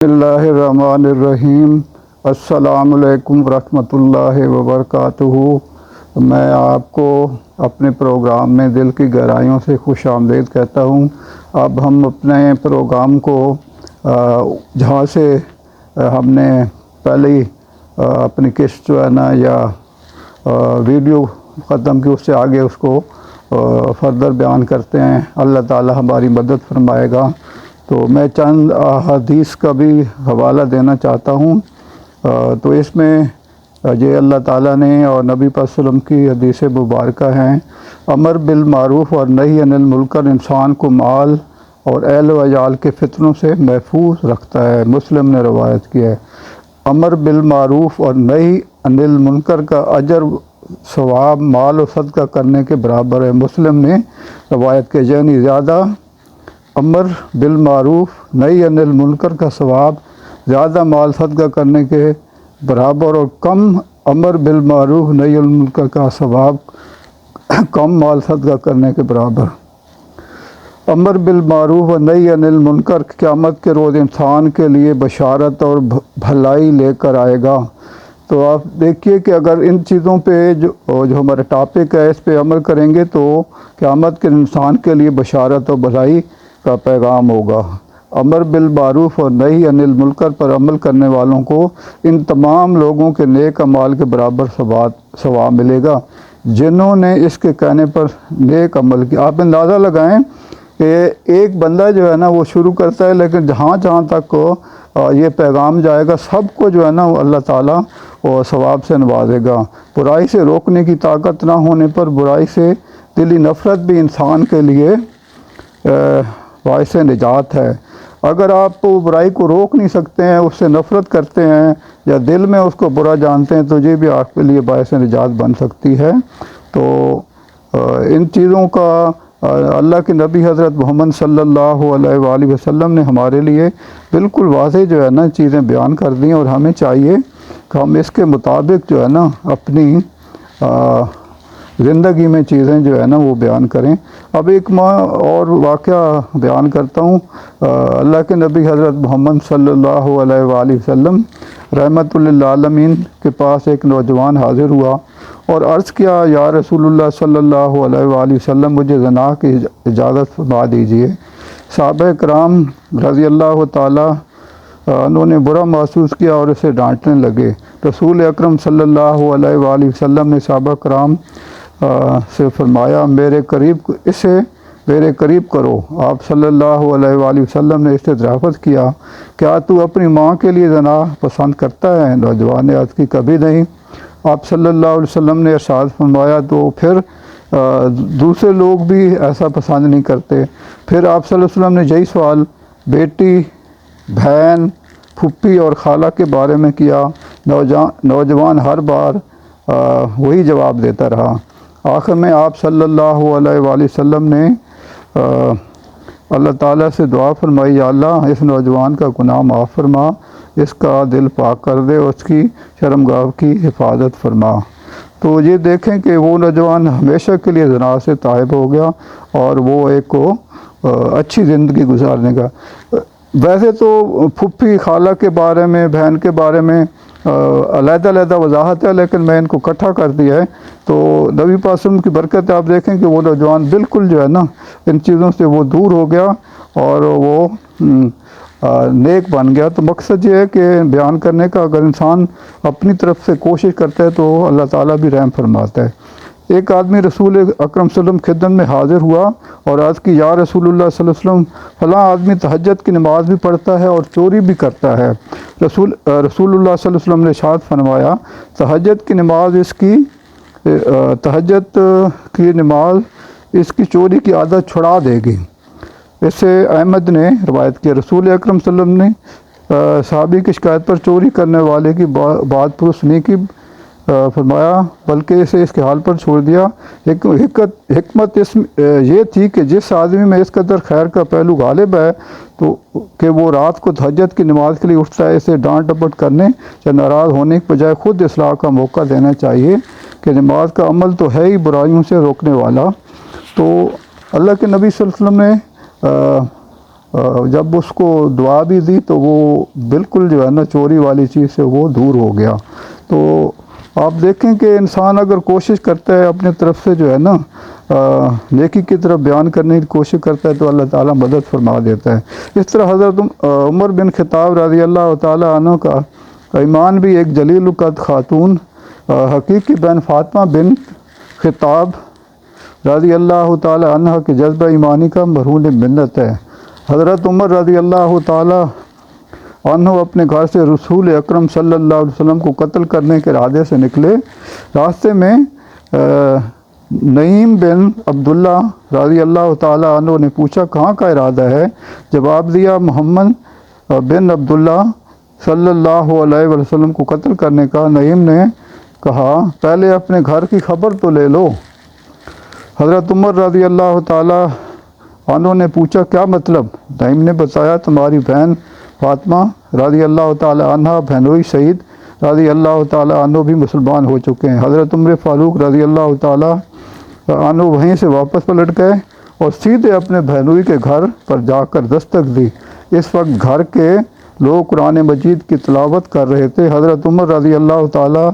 اللہ الرحمن الرحیم۔ السلام علیکم ورحمۃ اللہ وبرکاتہ۔ میں آپ کو اپنے پروگرام میں دل کی گہرائیوں سے خوش آمدید کہتا ہوں۔ اب ہم اپنے پروگرام کو جہاں سے ہم نے پہلی اپنی قسط جو ہے نا یا ویڈیو ختم کی، اس سے آگے اس کو فردر بیان کرتے ہیں۔ اللہ تعالی ہماری مدد فرمائے گا۔ تو میں چند حدیث کا بھی حوالہ دینا چاہتا ہوں۔ تو اس میں یہ اللہ تعالیٰ نے اور نبی پاک صلی اللہ علیہ وسلم کی حدیث مبارکہ ہیں۔ امر بالمعروف اور نہی عن المنکر انسان کو مال اور اہل و عیال کے فتنوں سے محفوظ رکھتا ہے۔ مسلم نے روایت کی ہے۔ امر بالمعروف اور نہی عن المنکر کا اجر ثواب مال و صدقہ کرنے کے برابر ہے۔ مسلم نے روایت کی، یعنی زیادہ امر بالمعروف نہی عن المنکر کا ثواب زیادہ مال صدقہ کرنے کے برابر، اور کم امر بالمعروف نہی عن المنکر کا ثواب کم مال صدقہ کرنے کے برابر۔ امر بالمعروف و نہی عن المنکر قیامت کے روز انسان کے لیے بشارت اور بھلائی لے کر آئے گا۔ تو آپ دیکھیے کہ اگر ان چیزوں پہ جو ہمارا ٹاپک ہے اس پہ عمل کریں گے تو قیامت کے انسان کے لیے بشارت اور بھلائی کا پیغام ہوگا۔ امر بالمعروف اور نہی عن المنکر پر عمل کرنے والوں کو ان تمام لوگوں کے نیک اعمال کے برابر ثواب ملے گا جنہوں نے اس کے کہنے پر نیک عمل کیا۔ آپ اندازہ لگائیں کہ ایک بندہ جو ہے نا وہ شروع کرتا ہے، لیکن جہاں جہاں تک یہ پیغام جائے گا سب کو جو ہے نا اللہ تعالیٰ وہ ثواب سے نوازے گا۔ برائی سے روکنے کی طاقت نہ ہونے پر برائی سے دلی نفرت بھی انسان کے لیے باعث نجات ہے۔ اگر آپ برائی کو روک نہیں سکتے ہیں، اس سے نفرت کرتے ہیں یا دل میں اس کو برا جانتے ہیں، تو یہ بھی آپ کے لیے باعث نجات بن سکتی ہے۔ تو ان چیزوں کا اللہ کے نبی حضرت محمد صلی اللہ علیہ وآلہ وسلم نے ہمارے لیے بالکل واضح جو ہے نا چیزیں بیان کر دی ہیں، اور ہمیں چاہیے کہ ہم اس کے مطابق جو ہے نا اپنی زندگی میں چیزیں جو ہے نا وہ بیان کریں۔ اب ایک اور واقعہ بیان کرتا ہوں۔ اللہ کے نبی حضرت محمد صلی اللہ علیہ وآلہ وسلم رحمۃ للعالمین کے پاس ایک نوجوان حاضر ہوا اور عرض کیا، یا رسول اللہ صلی اللہ علیہ وآلہ وسلم مجھے زنا کی اجازت فرما دیجیے۔ صحابہ کرام رضی اللہ تعالیٰ انہوں نے برا محسوس کیا اور اسے ڈانٹنے لگے۔ رسول اکرم صلی اللہ علیہ وآلہ وسلم نے صحابہ کرام سے فرمایا، میرے قریب کرو۔ آپ صلی اللہ علیہ وآلہ وسلم نے اس سے دریافت کیا، کیا تو اپنی ماں کے لیے زنا پسند کرتا ہے؟ نوجوان نے عرض کی، کبھی نہیں۔ آپ صلی اللہ علیہ وسلم نے ارشاد فرمایا، تو پھر دوسرے لوگ بھی ایسا پسند نہیں کرتے؟ پھر آپ صلی اللہ علیہ وسلم نے یہی سوال بیٹی، بہن، پھپھی اور خالہ کے بارے میں کیا۔ نوجوان ہر بار وہی جواب دیتا رہا۔ آخر میں آپ صلی اللہ علیہ وآلہ وسلم نے اللہ تعالیٰ سے دعا فرمائی، یا اللہ اس نوجوان کا گناہ معاف فرما، اس کا دل پاک کر دے اور اس کی شرمگاہ کی حفاظت فرما۔ تو یہ دیکھیں کہ وہ نوجوان ہمیشہ کے لیے زنا سے تائب ہو گیا اور وہ ایک کو اچھی زندگی گزارنے کا۔ ویسے تو پھپھی خالہ کے بارے میں، بہن کے بارے میں علیحدہ علیحدہ وضاحت ہے، لیکن میں ان کو اکٹھا کر دیا ہے۔ تو نبی پاک صلی اللہ علیہ وسلم کی برکت آپ دیکھیں کہ وہ نوجوان بالکل جو ہے نا ان چیزوں سے وہ دور ہو گیا اور وہ نیک بن گیا۔ تو مقصد یہ ہے کہ بیان کرنے کا اگر انسان اپنی طرف سے کوشش کرتا ہے تو اللہ تعالیٰ بھی رحم فرماتا ہے۔ ایک آدمی رسول اکرم صلی اللہ علیہ وسلم خدمت میں حاضر ہوا اور عرض کی، یا رسول اللہ صلی اللہ علیہ وسلم فلاں آدمی تہجد کی نماز بھی پڑھتا ہے اور چوری بھی کرتا ہے۔ رسول اللہ صلی اللہ علیہ وسلم نے ارشاد فرمایا، تہجد کی نماز اس کی چوری کی عادت چھڑا دے گی۔ اس سے احمد نے روایت کی۔ رسول اکرم صلی اللہ علیہ وسلم نے صحابی کی شکایت پر چوری کرنے والے کی بات پرس نہیں کی، فرمایا بلکہ اسے اس کے حال پر چھوڑ دیا۔ حکمت یہ تھی کہ جس آدمی میں اس قدر خیر کا پہلو غالب ہے تو کہ وہ رات کو تہجد کی نماز کے لیے اٹھتا ہے، اسے ڈانٹ ڈپٹ کرنے یا ناراض ہونے کے بجائے خود اصلاح کا موقع دینا چاہیے کہ نماز کا عمل تو ہے ہی برائیوں سے روکنے والا۔ تو اللہ کے نبی صلی اللہ علیہ وسلم نے جب اس کو دعا بھی دی تو وہ بالکل جو ہے نا چوری والی چیز سے وہ دور ہو گیا۔ تو آپ دیکھیں کہ انسان اگر کوشش کرتا ہے اپنے طرف سے جو ہے نا نیکی کی طرف بیان کرنے کی کوشش کرتا ہے تو اللہ تعالیٰ مدد فرما دیتا ہے۔ اس طرح حضرت عمر بن خطاب رضی اللہ تعالیٰ عنہ کا ایمان بھی ایک جلیل القدر خاتون حقیقی بن فاطمہ بن خطاب رضی اللہ تعالیٰ عنہ کے جذبہ ایمانی کا مرہون منت ہے۔ حضرت عمر رضی اللہ تعالیٰ عنہ اپنے گھر سے رسول اکرم صلی اللہ علیہ وسلم کو قتل کرنے کے ارادے سے نکلے۔ راستے میں نعیم بن عبداللہ رضی اللہ تعالیٰ عنہ نے پوچھا کہاں کا ارادہ ہے؟ جواب دیا محمد بن عبداللہ صلی اللہ علیہ وسلم کو قتل کرنے کا۔ نعیم نے کہا پہلے اپنے گھر کی خبر تو لے لو۔ حضرت عمر رضی اللہ تعالیٰ عنہ نے پوچھا کیا مطلب؟ نعیم نے بتایا تمہاری بہن فاطمہ رضی اللہ تعالیٰ عنہ بہنوئی سعید رضی اللہ تعالیٰ عنہ بھی مسلمان ہو چکے ہیں۔ حضرت عمر فاروق رضی اللہ تعالیٰ عنہ وہیں سے واپس پلٹ گئے اور سیدھے اپنے بہنوئی کے گھر پر جا کر دستک دی۔ اس وقت گھر کے لوگ قرآن مجید کی تلاوت کر رہے تھے۔ حضرت عمر رضی اللہ تعالیٰ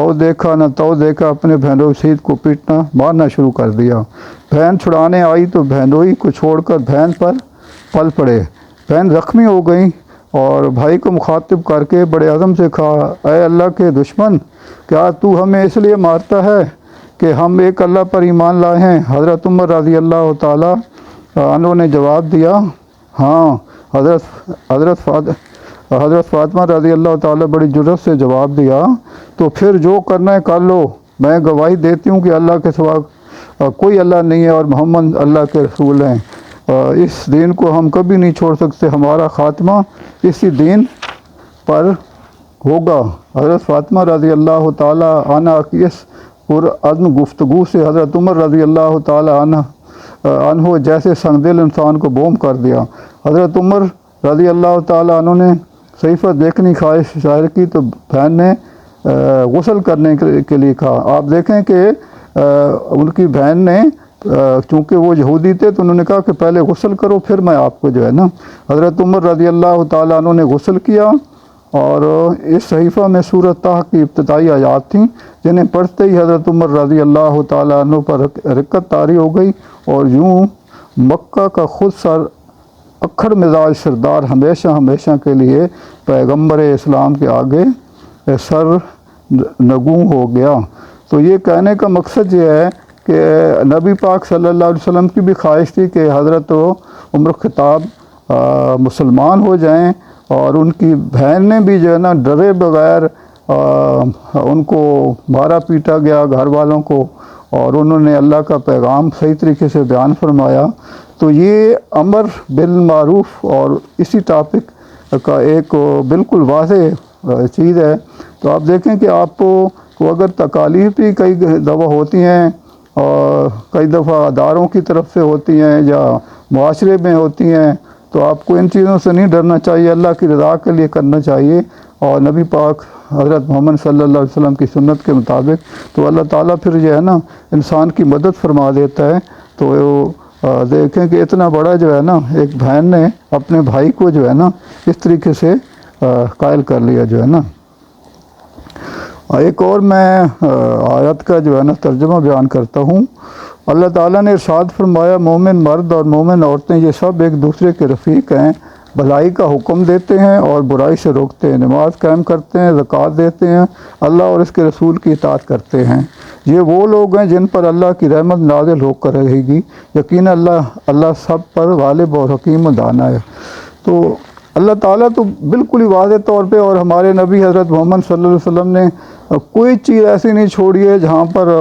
اور دیکھا نہ تو دیکھا اپنے بہنوئی سعید کو پیٹنا مارنا شروع کر دیا۔ بہن چھڑانے آئی تو بہنوئی کو چھوڑ کر بہن پر پل پڑے۔ بہن زخمی ہو گئی اور بھائی کو مخاطب کر کے بڑے عزم سے کہا اے اللہ کے دشمن، کیا تو ہمیں اس لیے مارتا ہے کہ ہم ایک اللہ پر ایمان لائے ہیں؟ حضرت عمر رضی اللہ تعالیٰ عنہ نے جواب دیا ہاں۔ حضرت فاطمہ رضی اللہ تعالیٰ بڑی جرأت سے جواب دیا تو پھر جو کرنا ہے کر لو، میں گواہی دیتی ہوں کہ اللہ کے سوا کوئی اللہ نہیں ہے اور محمد اللہ کے رسول ہیں۔ اس دین کو ہم کبھی نہیں چھوڑ سکتے، ہمارا خاتمہ اسی دین پر ہوگا۔ حضرت فاطمہ رضی اللہ تعالیٰ عنہ کی اس پرعزم گفتگو سے حضرت عمر رضی اللہ تعالیٰ عنہ جیسے سنگدل انسان کو بوم کر دیا۔ حضرت عمر رضی اللہ تعالیٰ عنہ نے صحیفہ دیکھنے کی خواہش ظاہر کی تو بہن نے غسل کرنے کے لیے کہا۔ آپ دیکھیں کہ ان کی بہن نے چونکہ وہ یہودی تھے تو انہوں نے کہا کہ پہلے غسل کرو پھر میں آپ کو جو ہے نا۔ حضرت عمر رضی اللہ تعالیٰ عنہ نے غسل کیا اور اس صحیفہ میں سورۃ طٰ کی ابتدائی آیات تھیں جنہیں پڑھتے ہی حضرت عمر رضی اللہ تعالیٰ عنہ پر رقت طاری ہو گئی اور یوں مکہ کا خود سر اکھڑ مزاج سردار ہمیشہ ہمیشہ کے لیے پیغمبر اسلام کے آگے سر نگوں ہو گیا۔ تو یہ کہنے کا مقصد یہ ہے کہ نبی پاک صلی اللہ علیہ وسلم کی بھی خواہش تھی کہ حضرت عمر خطاب مسلمان ہو جائیں اور ان کی بہن نے بھی جو ہے نا ڈرے بغیر ان کو مارا پیٹا گیا گھر والوں کو اور انہوں نے اللہ کا پیغام صحیح طریقے سے بیان فرمایا۔ تو یہ امر بالمعروف اور اسی ٹاپک کا ایک بالکل واضح چیز ہے۔ تو آپ دیکھیں کہ آپ کو اگر تکالیف بھی کئی دفعہ ہوتی ہیں اور کئی دفعہ اداروں کی طرف سے ہوتی ہیں یا معاشرے میں ہوتی ہیں تو آپ کو ان چیزوں سے نہیں ڈرنا چاہیے، اللہ کی رضا کے لیے کرنا چاہیے اور نبی پاک حضرت محمد صلی اللہ علیہ وسلم کی سنت کے مطابق تو اللہ تعالیٰ پھر جو ہے نا انسان کی مدد فرما دیتا ہے۔ تو دیکھیں کہ اتنا بڑا جو ہے نا ایک بہن نے اپنے بھائی کو جو ہے نا اس طریقے سے قائل کر لیا جو ہے نا۔ ایک اور میں آیت کا جو ہے نا ترجمہ بیان کرتا ہوں۔ اللہ تعالیٰ نے ارشاد فرمایا مومن مرد اور مومن عورتیں یہ سب ایک دوسرے کے رفیق ہیں، بھلائی کا حکم دیتے ہیں اور برائی سے روکتے ہیں، نماز قائم کرتے ہیں، زکوٰۃ دیتے ہیں، اللہ اور اس کے رسول کی اطاعت کرتے ہیں۔ یہ وہ لوگ ہیں جن پر اللہ کی رحمت نازل ہو کر رہے گی، یقیناً اللہ سب پر غالب اور حکیم و دانا ہے۔ تو اللہ تعالیٰ تو بالکل ہی واضح طور پہ اور ہمارے نبی حضرت محمد صلی اللہ علیہ وسلم نے کوئی چیز ایسی نہیں چھوڑی ہے جہاں پر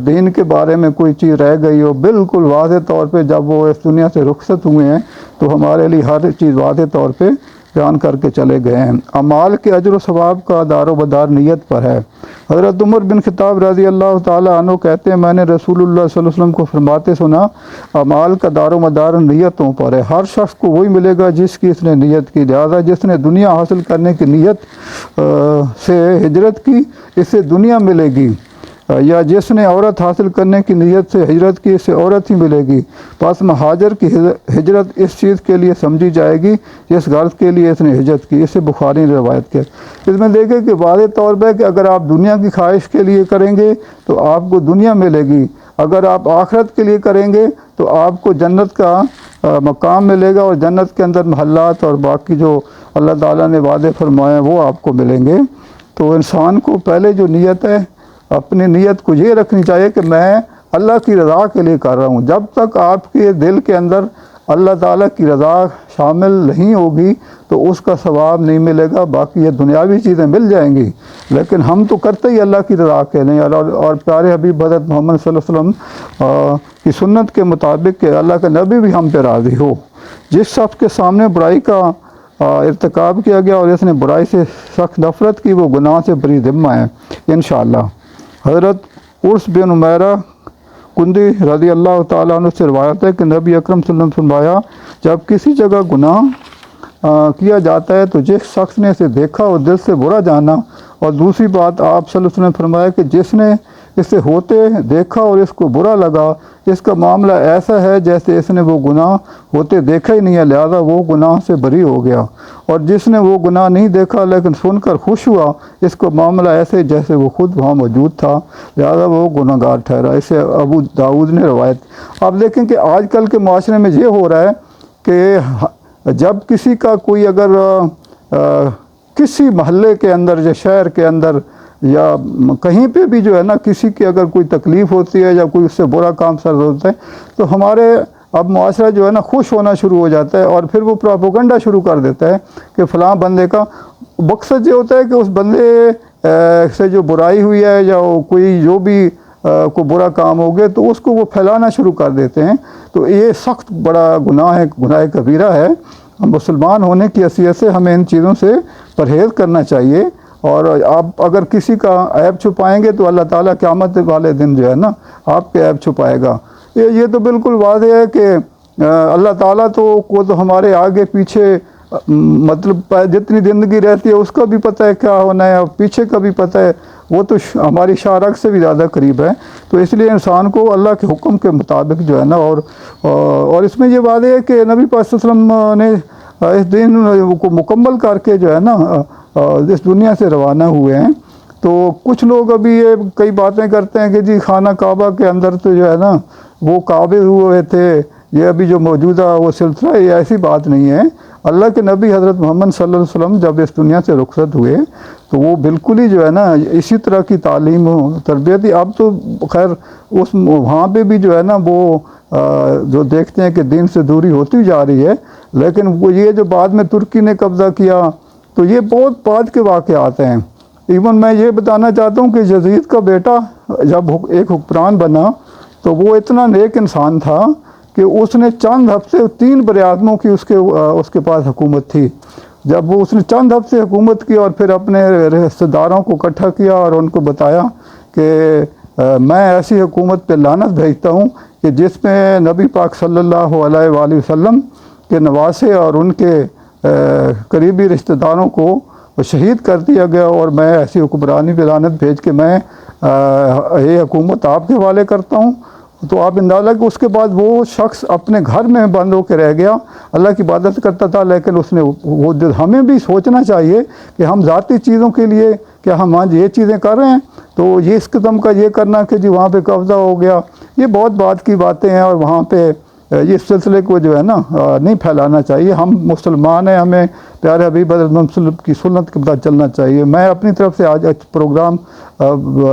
دین کے بارے میں کوئی چیز رہ گئی ہو۔ بالکل واضح طور پہ جب وہ اس دنیا سے رخصت ہوئے ہیں تو ہمارے لیے ہر چیز واضح طور پہ بیان کر کے چلے گئے ہیں۔ اعمال کے اجر و ثواب کا دار و مدار نیت پر ہے۔ حضرت عمر بن خطاب رضی اللہ تعالیٰ عنہ کہتے ہیں میں نے رسول اللہ صلی اللہ علیہ وسلم کو فرماتے سنا اعمال کا دار و مدار نیتوں پر ہے، ہر شخص کو وہی ملے گا جس کی اس نے نیت کی، لہٰذا جس نے دنیا حاصل کرنے کی نیت سے ہجرت کی اس سے دنیا ملے گی، یا جس نے عورت حاصل کرنے کی نیت سے ہجرت کی اسے عورت ہی ملے گی، پس مہاجر کی ہجرت اس چیز کے لیے سمجھی جائے گی جس غرض کے لیے اس نے ہجرت کی۔ اسے بخاری نے روایت کیا۔ اس میں دیکھیں کہ واضح طور پہ کہ اگر آپ دنیا کی خواہش کے لیے کریں گے تو آپ کو دنیا ملے گی، اگر آپ آخرت کے لیے کریں گے تو آپ کو جنت کا مقام ملے گا، اور جنت کے اندر محلات اور باقی جو اللہ تعالیٰ نے وعدے فرمائے ہیں وہ آپ کو ملیں گے۔ تو انسان کو پہلے جو نیت ہے، اپنی نیت کو یہ رکھنی چاہیے کہ میں اللہ کی رضا کے لیے کر رہا ہوں۔ جب تک آپ کے دل کے اندر اللہ تعالیٰ کی رضا شامل نہیں ہوگی تو اس کا ثواب نہیں ملے گا، باقی یہ دنیاوی چیزیں مل جائیں گی، لیکن ہم تو کرتے ہی اللہ کی رضا کے نہیں۔ اور پیارے حبیب حضرت محمد صلی اللہ علیہ وسلم کی سنت کے مطابق کہ اللہ کا نبی بھی ہم پہ راضی ہو۔ جس شخص کے سامنے برائی کا ارتکاب کیا گیا اور اس نے برائی سے سخت نفرت کی، وہ گناہ سے بری ذمہ ہے انشاءاللہ۔ حضرت عرس بن عمیرہ کندی رضی اللہ تعالیٰ عنہ سے روایت ہے کہ نبی اکرم صلی اللہ علیہ وسلم فرمایا، جب کسی جگہ گناہ کیا جاتا ہے تو جس شخص نے اسے دیکھا اور دل سے برا جانا، اور دوسری بات آپ صلی اللہ علیہ وسلم نے فرمایا کہ جس نے اسے ہوتے دیکھا اور اس کو برا لگا، اس کا معاملہ ایسا ہے جیسے اس نے وہ گناہ ہوتے دیکھا ہی نہیں ہے، لہذا وہ گناہ سے بری ہو گیا، اور جس نے وہ گناہ نہیں دیکھا لیکن سن کر خوش ہوا، اس کو معاملہ ایسے جیسے وہ خود وہاں موجود تھا، لہذا وہ گناہ گار ٹھہرا۔ اسے ابو داؤد نے روایت۔ آپ دیکھیں کہ آج کل کے معاشرے میں یہ ہو رہا ہے کہ جب کسی کا کوئی اگر کسی محلے کے اندر یا شہر کے اندر یا کہیں پہ بھی جو ہے نا کسی کی اگر کوئی تکلیف ہوتی ہے یا کوئی اس سے برا کام سر ہوتا ہے تو ہمارے اب معاشرہ جو ہے نا خوش ہونا شروع ہو جاتا ہے، اور پھر وہ پروپیگنڈا شروع کر دیتا ہے کہ فلاں بندے کا مقصد یہ ہوتا ہے کہ اس بندے سے جو برائی ہوئی ہے یا کوئی جو بھی کو برا کام ہو گیا تو اس کو وہ پھیلانا شروع کر دیتے ہیں۔ تو یہ سخت بڑا گناہ ہے، گناہ کبیرہ ہے۔ مسلمان ہونے کی حیثیت سے ہمیں ان چیزوں سے پرہیز کرنا چاہیے، اور آپ اگر کسی کا عیب چھپائیں گے تو اللہ تعالیٰ قیامت والے دن جو ہے نا آپ کے عیب چھپائے گا۔ یہ تو بالکل واضح ہے کہ اللہ تعالیٰ تو ہمارے آگے پیچھے مطلب جتنی زندگی رہتی ہے اس کا بھی پتہ ہے کیا ہونا ہے، اور پیچھے کا بھی پتہ ہے، وہ تو ہماری شارک سے بھی زیادہ قریب ہے۔ تو اس لیے انسان کو اللہ کے حکم کے مطابق جو ہے نا اور اس میں یہ واضح ہے کہ نبی پاک صلی اللہ علیہ وسلم نے اس دین کو مکمل کر کے جو ہے نا اس دنیا سے روانہ ہوئے ہیں۔ تو کچھ لوگ ابھی یہ کئی باتیں کرتے ہیں کہ جی خانہ کعبہ کے اندر تو جو ہے نا وہ قابض ہوئے تھے، یہ ابھی جو موجودہ وہ سلسلہ، یہ ایسی بات نہیں ہے۔ اللہ کے نبی حضرت محمد صلی اللہ علیہ وسلم جب اس دنیا سے رخصت ہوئے تو وہ بالکل ہی جو ہے نا اسی طرح کی تعلیم و تربیت ہی۔ اب تو خیر وہاں پہ بھی جو ہے نا وہ جو دیکھتے ہیں کہ دین سے دوری ہوتی جا رہی ہے، لیکن وہ یہ جو بعد میں ترکی نے قبضہ کیا تو یہ بہت بعد کے واقعات ہیں۔ ایون میں یہ بتانا چاہتا ہوں کہ یزید کا بیٹا جب ایک حکمران بنا تو وہ اتنا نیک انسان تھا کہ اس نے چند ہفتے 3 براعظموں کی اس کے پاس حکومت تھی۔ جب اس نے چند ہفتے حکومت کی اور پھر اپنے رشتہ داروں کو اکٹھا کیا اور ان کو بتایا کہ میں ایسی حکومت پہ لعنت بھیجتا ہوں کہ جس میں نبی پاک صلی اللہ علیہ وآلہ وسلم کے نواسے اور ان کے قریبی رشتہ داروں کو شہید کر دیا گیا، اور میں ایسی حکمرانی پہ لعنت بھیج کے میں یہ حکومت آپ کے حوالے کرتا ہوں۔ تو آپ اندازہ کہ اس کے بعد وہ شخص اپنے گھر میں بند ہو کے رہ گیا، اللہ کی عبادت کرتا تھا، لیکن اس نے وہ ہمیں بھی سوچنا چاہیے کہ ہم ذاتی چیزوں کے لیے کیا ہم آج یہ چیزیں کر رہے ہیں، تو یہ اس قسم کا یہ کرنا کہ جی وہاں پہ قبضہ ہو گیا، یہ بہت بات کی باتیں ہیں، اور وہاں پہ یہ سلسلے کو جو ہے نا نہیں پھیلانا چاہیے۔ ہم مسلمان ہیں، ہمیں پیارے حبیب حضرت محمد صلی اللہ علیہ وسلم کی سنت کے بعد چلنا چاہیے۔ میں اپنی طرف سے آج پروگرام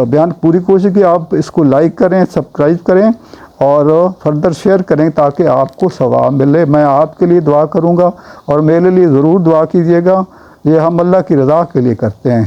بیان پوری کوشش کی آپ اس کو لائک کریں، سبسکرائب کریں اور فردر شیئر کریں تاکہ آپ کو ثواب ملے۔ میں آپ کے لیے دعا کروں گا اور میرے لیے ضرور دعا کیجیے گا، یہ ہم اللہ کی رضا کے لیے کرتے ہیں۔